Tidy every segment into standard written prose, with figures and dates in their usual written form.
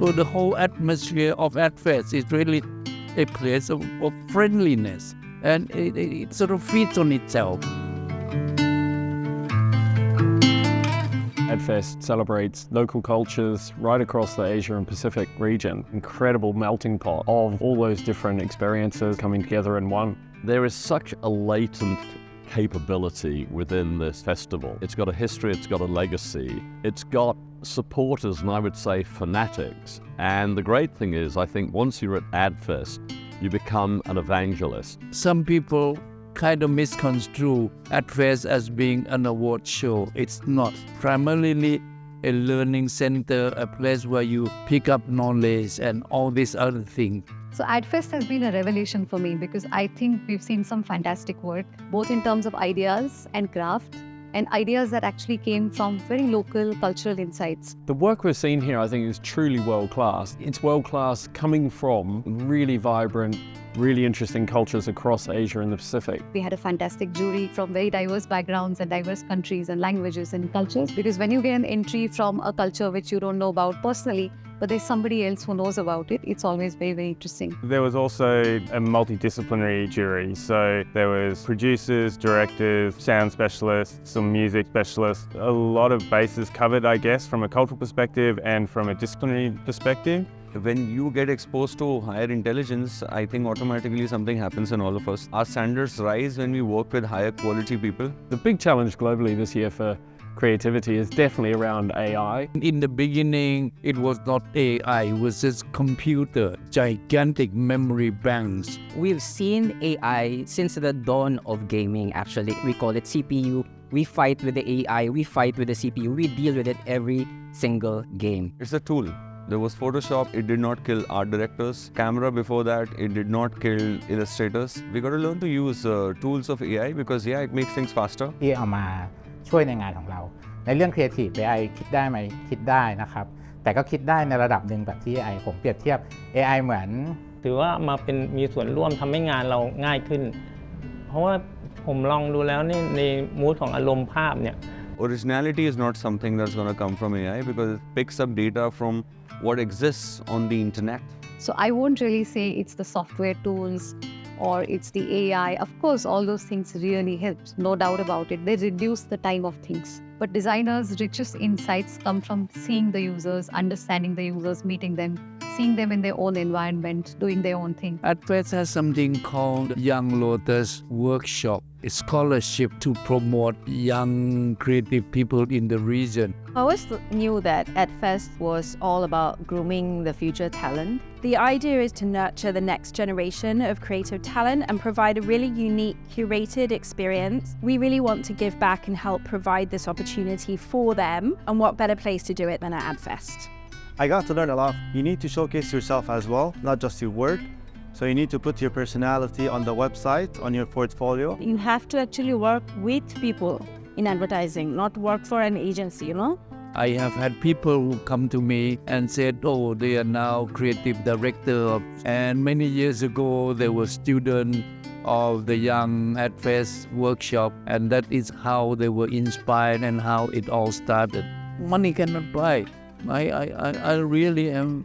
So the whole atmosphere of ADFEST is really a place of friendliness, and it sort of feeds on itself. ADFEST celebrates local cultures right across the Asia and Pacific region. Incredible melting pot of all those different experiences coming together in one. There is such a latent capability within this festival. It's got a history, it's got a legacy, it's got supporters, and I would say fanatics. And the great thing is, I think once you're at ADFEST, you become an evangelist. Some people kind of misconstrue ADFEST as being an award show. It's not. Primarily a learning center, a place where you pick up knowledge and all these other things. So ADFEST has been a revelation for me because I think we've seen some fantastic work, both in terms of ideas and craft, and ideas that actually came from very local cultural insights. The work we're seeing here, I think, is truly world-class. It's world-class coming from really vibrant, really interesting cultures across Asia and the Pacific. We had a fantastic jury from very diverse backgrounds and diverse countries and languages and cultures, because when you get an entry from a culture which you don't know about personally, but there's somebody else who knows about it, it's always very, very interesting. There was also a multidisciplinary jury. So there was producers, directors, sound specialists, some music specialists, a lot of bases covered, I guess, from a cultural perspective and from a disciplinary perspective. When you get exposed to higher intelligence, I think automatically something happens in all of us. Our standards rise when we work with higher quality people. The big challenge globally this year for creativity is definitely around AI. In the beginning, it was not AI, it was just computer, gigantic memory banks. We've seen AI since the dawn of gaming, actually. We call it CPU. We fight with the AI, we fight with the CPU, we deal with it every single game. It's a tool. There was Photoshop, it did not kill art directors. Camera before that, it did not kill illustrators. We got to learn to use tools of AI because it makes things faster. ที่เอามาช่วยในงานของเราในเรื่อง Creative AI คิดได้ไหมคิดได้นะครับแต่ก็คิดได้ในระดับหนึ่งแบบที่ AI ผมเปรียบเทียบ AI เหมือนถือว่ามาเป็นมีส่วนร่วมทำให้งานเราง่ายขึ้นเพราะว่าผมลองดูแล้วในมูดของอารมณ์ภาพเนี่ย Originality is not something that's going to come from AI because it picks up data from what exists on the internet. So I won't really say it's the software tools or it's the AI. Of course, all those things really help, no doubt about it. They reduce the time of things. But designers' richest insights come from seeing the users, understanding the users, meeting them, seeing them in their own environment, doing their own thing. ADFEST has something called Young Lotus Workshop, a scholarship to promote young creative people in the region. I always knew that ADFEST was all about grooming the future talent. The idea is to nurture the next generation of creative talent and provide a really unique, curated experience. We really want to give back and help provide this opportunity for them, and what better place to do it than at ADFEST. I got to learn a lot. You need to showcase yourself as well, not just your work. So you need to put your personality on the website, on your portfolio. You have to actually work with people in advertising, not work for an agency, you know? I have had people who come to me and said, oh, they are now creative director. And many years ago, they were students of the Young ADFEST workshop. And that is how they were inspired and how it all started. Money cannot buy. I really am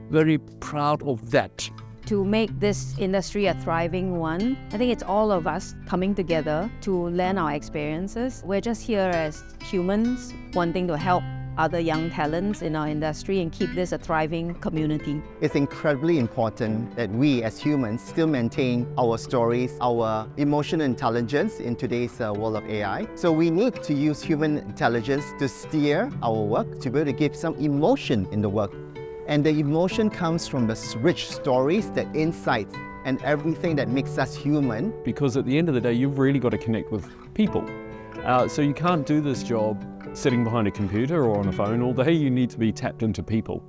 very proud of that. To make this industry a thriving one, I think it's all of us coming together to learn our experiences. We're just here as humans wanting to help other young talents in our industry and keep this a thriving community. It's incredibly important that we as humans still maintain our stories, our emotional intelligence in today's world of AI. So we need to use human intelligence to steer our work, to be able to give some emotion in the work. And the emotion comes from the rich stories, the insights, and everything that makes us human. Because at the end of the day, you've really got to connect with people. So you can't do this job sitting behind a computer or on a phone all day. You need to be tapped into people.